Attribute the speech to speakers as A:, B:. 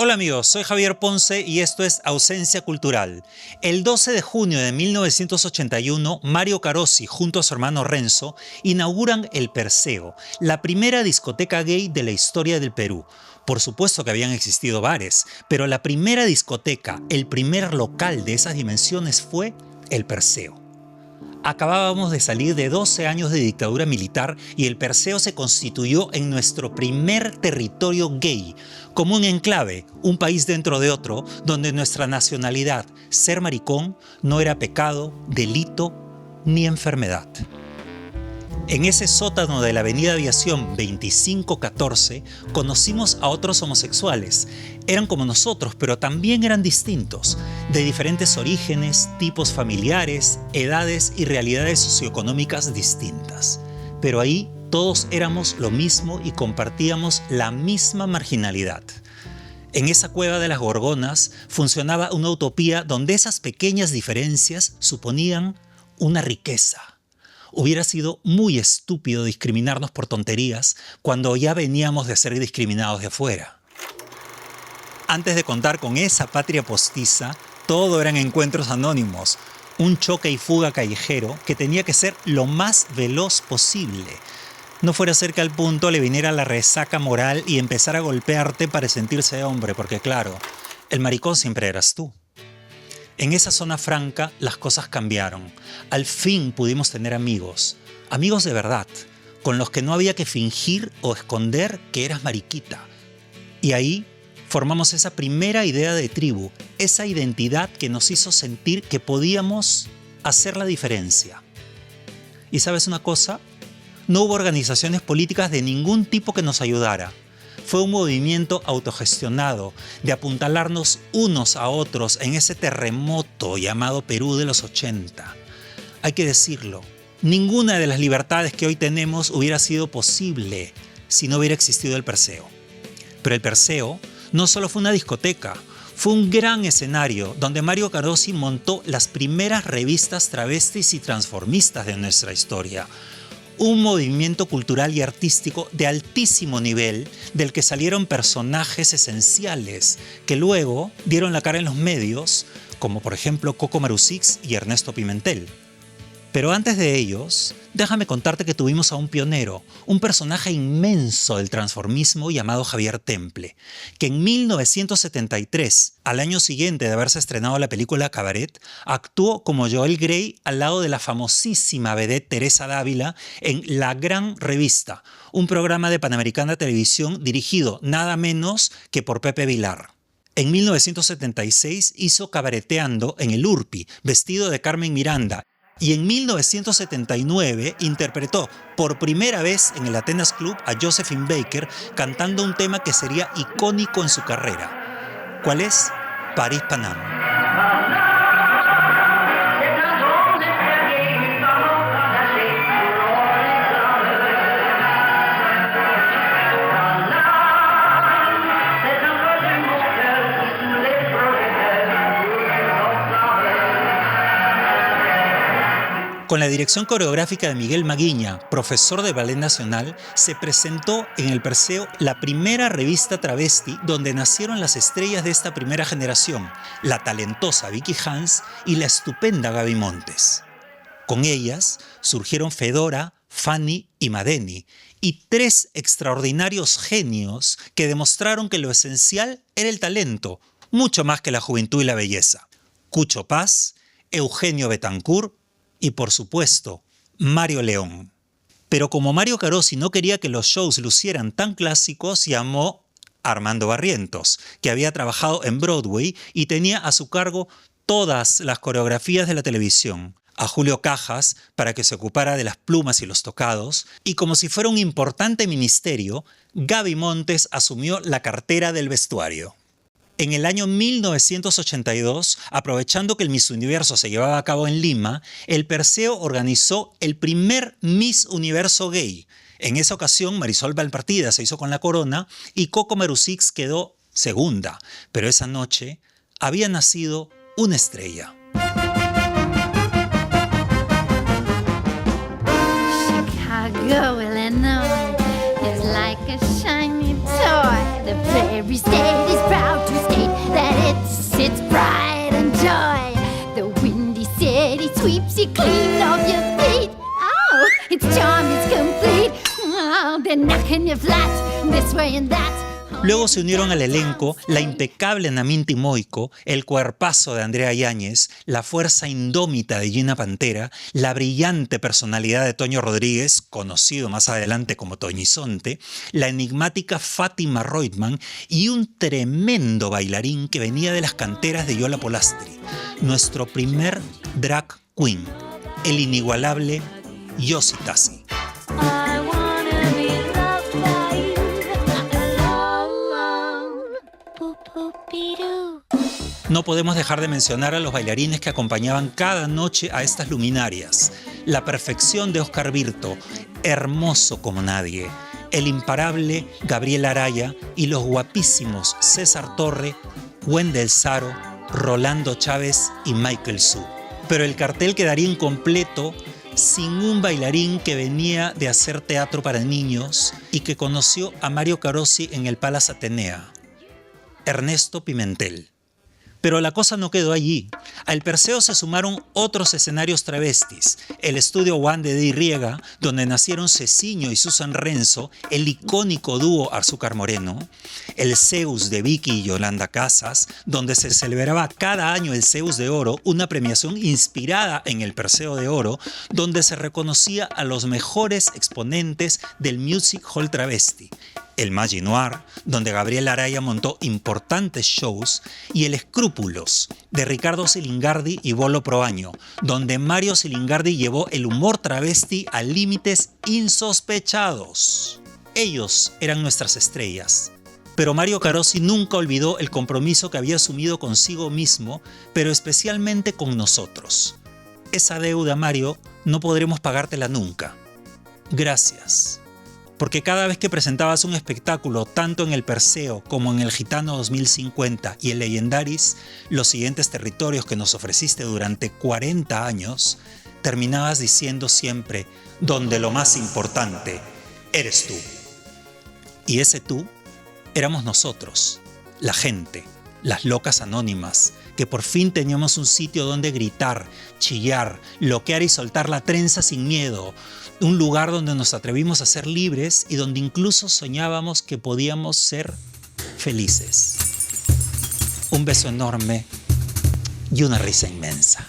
A: Hola amigos, soy Javier Ponce y esto es Ausencia Cultural. El 12 de junio de 1981, Mario Carosi junto a su hermano Renzo inauguran el Perseo, la primera discoteca gay de la historia del Perú. Por supuesto que habían existido bares, pero la primera discoteca, el primer local de esas dimensiones fue el Perseo. Acabábamos de salir de 12 años de dictadura militar y el Perseo se constituyó en nuestro primer territorio gay, como un enclave, un país dentro de otro, donde nuestra nacionalidad, ser maricón, no era pecado, delito ni enfermedad. En ese sótano de la avenida Aviación 2514 conocimos a otros homosexuales. Eran como nosotros, pero también eran distintos, de diferentes orígenes, tipos familiares, edades y realidades socioeconómicas distintas. Pero ahí todos éramos lo mismo y compartíamos la misma marginalidad. En esa cueva de las Gorgonas funcionaba una utopía donde esas pequeñas diferencias suponían una riqueza. Hubiera sido muy estúpido discriminarnos por tonterías cuando ya veníamos de ser discriminados de afuera. Antes de contar con esa patria postiza, todo eran encuentros anónimos, un choque y fuga callejero que tenía que ser lo más veloz posible. No fuera a ser que al punto le viniera la resaca moral y empezara a golpearte para sentirse hombre, porque claro, el maricón siempre eras tú. En esa zona franca las cosas cambiaron. Al fin pudimos tener amigos, amigos de verdad, con los que no había que fingir o esconder que eras mariquita. Y ahí formamos esa primera idea de tribu, esa identidad que nos hizo sentir que podíamos hacer la diferencia. ¿Y sabes una cosa? No hubo organizaciones políticas de ningún tipo que nos ayudara. Fue un movimiento autogestionado de apuntalarnos unos a otros en ese terremoto llamado Perú de los 80. Hay que decirlo, ninguna de las libertades que hoy tenemos hubiera sido posible si no hubiera existido el Perseo. Pero el Perseo no solo fue una discoteca, fue un gran escenario donde Mario Carosi montó las primeras revistas travestis y transformistas de nuestra historia. Un movimiento cultural y artístico de altísimo nivel del que salieron personajes esenciales que luego dieron la cara en los medios, como por ejemplo Coco Marusix y Ernesto Pimentel. Pero antes de ellos, déjame contarte que tuvimos a un pionero, un personaje inmenso del transformismo llamado Javier Temple, que en 1973, al año siguiente de haberse estrenado la película Cabaret, actuó como Joel Grey al lado de la famosísima vedette Teresa Dávila en La Gran Revista, un programa de Panamericana Televisión dirigido nada menos que por Pepe Vilar. En 1976 hizo Cabareteando en el Urpi, vestido de Carmen Miranda, y en 1979 interpretó por primera vez en el Atenas Club a Josephine Baker cantando un tema que sería icónico en su carrera. ¿Cuál es? París Panam. Con la dirección coreográfica de Miguel Maguiña, profesor de Ballet Nacional, se presentó en el Perseo la primera revista travesti donde nacieron las estrellas de esta primera generación, la talentosa Vicky Hans y la estupenda Gaby Montes. Con ellas surgieron Fedora, Fanny y Madeni, y tres extraordinarios genios que demostraron que lo esencial era el talento, mucho más que la juventud y la belleza. Cucho Paz, Eugenio Betancourt, y por supuesto, Mario León. Pero como Mario Carosi no quería que los shows lucieran tan clásicos, llamó a Armando Barrientos, que había trabajado en Broadway y tenía a su cargo todas las coreografías de la televisión, a Julio Cajas para que se ocupara de las plumas y los tocados, y como si fuera un importante ministerio, Gaby Montes asumió la cartera del vestuario. En el año 1982, aprovechando que el Miss Universo se llevaba a cabo en Lima, el Perseo organizó el primer Miss Universo gay. En esa ocasión, Marisol Valpartida se hizo con la corona y Coco Marusix quedó segunda. Pero esa noche había nacido una estrella.
B: Chicago, Illinois is like a shiny toy. The prairie state is proud to you clean off your feet. Oh, its charm is complete. Oh, they're knocking you flat this way and that.
A: Luego se unieron al elenco la impecable Namin Timoico, el cuerpazo de Andrea Yáñez, la fuerza indómita de Gina Pantera, la brillante personalidad de Toño Rodríguez, conocido más adelante como Toñizonte, la enigmática Fátima Reutemann y un tremendo bailarín que venía de las canteras de Yola Polastri, nuestro primer drag queen, el inigualable Yossi Tassi. No podemos dejar de mencionar a los bailarines que acompañaban cada noche a estas luminarias. La perfección de Oscar Virto, hermoso como nadie. El imparable Gabriel Araya y los guapísimos César Torre, Wendel Saro, Rolando Chávez y Michael Su. Pero el cartel quedaría incompleto sin un bailarín que venía de hacer teatro para niños y que conoció a Mario Carosi en el Palace Atenea, Ernesto Pimentel. Pero la cosa no quedó allí. Al Perseo se sumaron otros escenarios travestis. El Estudio One de Di Riega, donde nacieron Ceciño y Susan Renzo, el icónico dúo Azúcar Moreno. El Zeus de Vicky y Yolanda Casas, donde se celebraba cada año el Zeus de Oro, una premiación inspirada en el Perseo de Oro, donde se reconocía a los mejores exponentes del music hall travesti. El Magi Noir, donde Gabriel Araya montó importantes shows, y el Escrúpulos, de Ricardo Silingardi y Bolo Proaño, donde Mario Silingardi llevó el humor travesti a límites insospechados. Ellos eran nuestras estrellas. Pero Mario Carosi nunca olvidó el compromiso que había asumido consigo mismo, pero especialmente con nosotros. Esa deuda, Mario, no podremos pagártela nunca. Gracias. Porque cada vez que presentabas un espectáculo, tanto en el Perseo como en el Gitano 2050 y el Leyendaris, los siguientes territorios que nos ofreciste durante 40 años, terminabas diciendo siempre, donde lo más importante eres tú. Y ese tú éramos nosotros, la gente, las locas anónimas, que por fin teníamos un sitio donde gritar, chillar, loquear y soltar la trenza sin miedo. Un lugar donde nos atrevimos a ser libres y donde incluso soñábamos que podíamos ser felices. Un beso enorme y una risa inmensa.